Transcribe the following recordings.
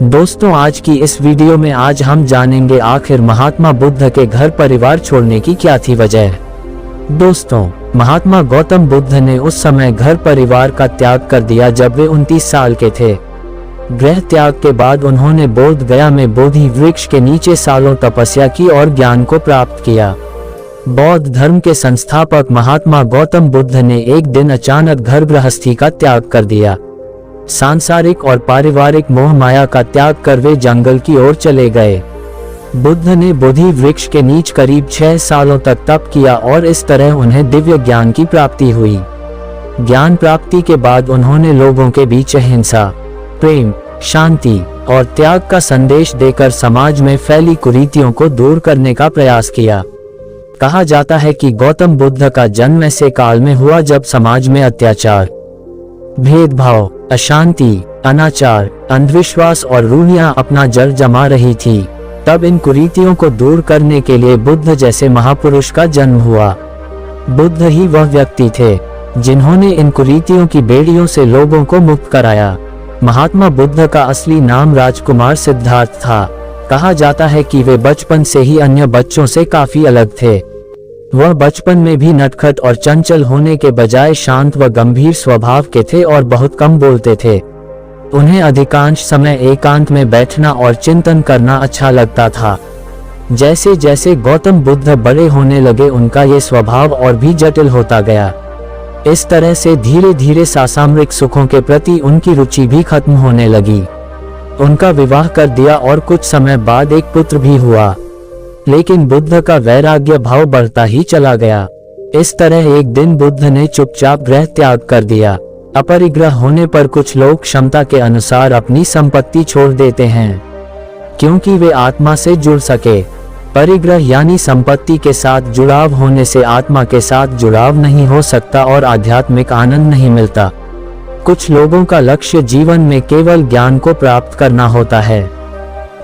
दोस्तों, आज की इस वीडियो में आज हम जानेंगे आखिर महात्मा बुद्ध के घर परिवार छोड़ने की क्या थी वजह। दोस्तों, महात्मा गौतम बुद्ध ने उस समय घर परिवार का त्याग कर दिया जब वे 29 साल के थे। गृह त्याग के बाद उन्होंने बोध गया में बोधि वृक्ष के नीचे सालों तपस्या की और ज्ञान को प्राप्त किया। बौद्ध धर्म के संस्थापक महात्मा गौतम बुद्ध ने एक दिन अचानक घर गृहस्थी का त्याग कर दिया। सांसारिक और पारिवारिक मोह माया का त्याग कर वे जंगल की ओर चले गए। बुद्ध ने बोधि वृक्ष के नीचे करीब 6 सालों तक तप किया और इस तरह उन्हें दिव्य ज्ञान की प्राप्ति हुई। ज्ञान प्राप्ति के बाद उन्होंने लोगों के बीच अहिंसा, प्रेम, शांति और त्याग का संदेश देकर समाज में फैली कुरीतियों को दूर करने का प्रयास किया। कहा जाता है कि गौतम बुद्ध का जन्म ऐसे काल में हुआ जब समाज में अत्याचार, भेदभाव, अशांति, अनाचार, अंधविश्वास और रूढ़ियां अपना जड़ जमा रही थी। तब इन कुरीतियों को दूर करने के लिए बुद्ध जैसे महापुरुष का जन्म हुआ। बुद्ध ही वह व्यक्ति थे जिन्होंने इन कुरीतियों की बेड़ियों से लोगों को मुक्त कराया। महात्मा बुद्ध का असली नाम राजकुमार सिद्धार्थ था। कहा जाता है कि वे बचपन से ही अन्य बच्चों से काफी अलग थे। वह बचपन में भी नटखट और चंचल होने के बजाय शांत व गंभीर स्वभाव के थे और बहुत कम बोलते थे। उन्हें अधिकांश समय एकांत में बैठना और चिंतन करना अच्छा लगता था। जैसे जैसे गौतम बुद्ध बड़े होने लगे उनका ये स्वभाव और भी जटिल होता गया। इस तरह से धीरे धीरे सामरिक सुखों के प्रति उनकी रुचि भी खत्म होने लगी। उनका विवाह कर दिया और कुछ समय बाद एक पुत्र भी हुआ। लेकिन बुद्ध का वैराग्य भाव बढ़ता ही चला गया। इस तरह एक दिन बुद्ध ने चुपचाप गृह त्याग कर दिया। अपरिग्रह होने पर कुछ लोग क्षमता के अनुसार अपनी संपत्ति छोड़ देते हैं क्योंकि वे आत्मा से जुड़ सके। परिग्रह यानी संपत्ति के साथ जुड़ाव होने से आत्मा के साथ जुड़ाव नहीं हो सकता और आध्यात्मिक आनंद नहीं मिलता। कुछ लोगों का लक्ष्य जीवन में केवल ज्ञान को प्राप्त करना होता है,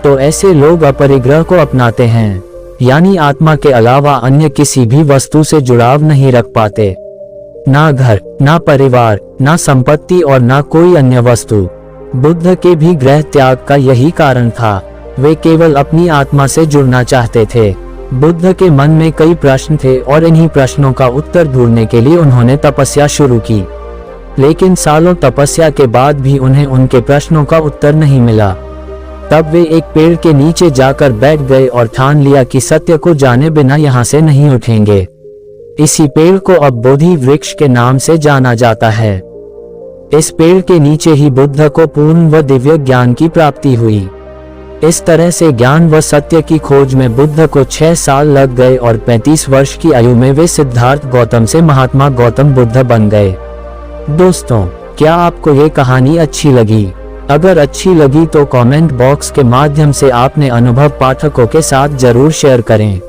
तो ऐसे लोग अपरिग्रह को अपनाते हैं, यानी आत्मा के अलावा अन्य किसी भी वस्तु से जुड़ाव नहीं रख पाते। ना घर, ना परिवार, ना संपत्ति और ना कोई अन्य वस्तु। बुद्ध के भी गृह त्याग का यही कारण था। वे केवल अपनी आत्मा से जुड़ना चाहते थे। बुद्ध के मन में कई प्रश्न थे और इन्हीं प्रश्नों का उत्तर ढूंढने के लिए उन्होंने तपस्या शुरू की। लेकिन सालों तपस्या के बाद भी उन्हें उनके प्रश्नों का उत्तर नहीं मिला। तब वे एक पेड़ के नीचे जाकर बैठ गए और ठान लिया कि सत्य को जाने बिना यहाँ से नहीं उठेंगे। इसी पेड़ को अब बोधि वृक्ष के नाम से जाना जाता है। इस पेड़ के नीचे ही बुद्ध को पूर्ण व दिव्य ज्ञान की प्राप्ति हुई। इस तरह से ज्ञान व सत्य की खोज में बुद्ध को 6 साल लग गए और 35 वर्ष की आयु में वे सिद्धार्थ गौतम से महात्मा गौतम बुद्ध बन गए। दोस्तों, क्या आपको ये कहानी अच्छी लगी? अगर अच्छी लगी तो कमेंट बॉक्स के माध्यम से अपने अनुभव पाठकों के साथ जरूर शेयर करें।